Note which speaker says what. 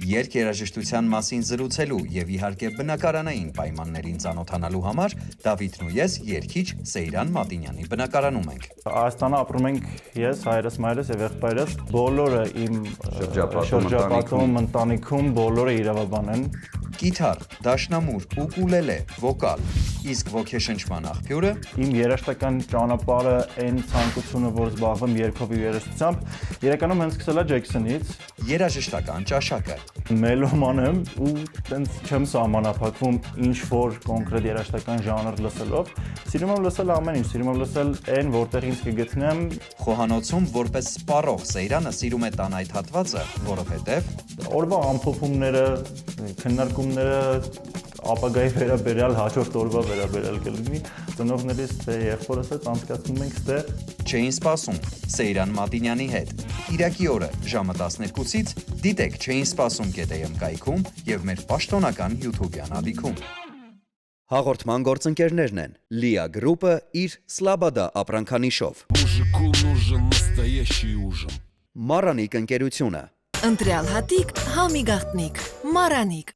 Speaker 1: Երգերաժշտության մասին զրուցելու եւ իհարկե բնակարանային պայմաններին ծանոթանալու համար Դավիթն ու ես երգիչ Սեյրան Մատինյանի բնակարանում ենք։
Speaker 2: Հայաստանը ապրում ենք ես, հայրս, մայրս եւ եղբայրս, բոլորը իմ շրջապատում, ընտանիքում բոլորը իրավաբան են։
Speaker 1: Գիթար, դաշնամուր, ուկուլելե, վոկալ, իսկ ոգեշնչման աղբյուրը
Speaker 2: իմ երաժշտական ճանապարհը այն ցանկությունը, որ զբաղվեմ երգով ու երաժշտությամբ, իրականում հենց սկսել է Ջեքսոնից։
Speaker 1: երաժշտական ճաշակը,
Speaker 2: Մելոման եմ ու տենց չեմ սահմանափակվում ինչ որ կոնկրետ երաժշտական ժանր լսելով։ Սիրում եմ լսել ամեն ինչ, սիրում եմ լսել այն, որտեղ ինձ կգտնեմ։
Speaker 1: խոհանոցում որպես սպառող Սեյրանը սիրում է տան այդ հատվածը, որովհետև
Speaker 2: Օրվա ամփոփումները, քննարկումները ապագայի վերաբերյալ հաջորդ օրվա վերաբերյալ կլինի, ծնողներիս թե եղբորս հետ անցկացնում ենք ստեղ։
Speaker 1: չէին սպասում Սեյրան Մատինյանի հետ։ Կիրակի օրը ժամը 12-ից դիտեք «Չէին սպասում» GTM կայքում եւ մեր պաշտոնական YouTube-յան ալիքում։ Հաղորդման գործընկերներն են Լիա գրուպը իր Սլաբադա ապրանքանիշով,
Speaker 3: Мужику нужен настоящий ужин.
Speaker 1: Մարանիկ ընկերությունը,
Speaker 4: Ընտրյալ հատիկ, համի գաղտնիք, Մարանիկ։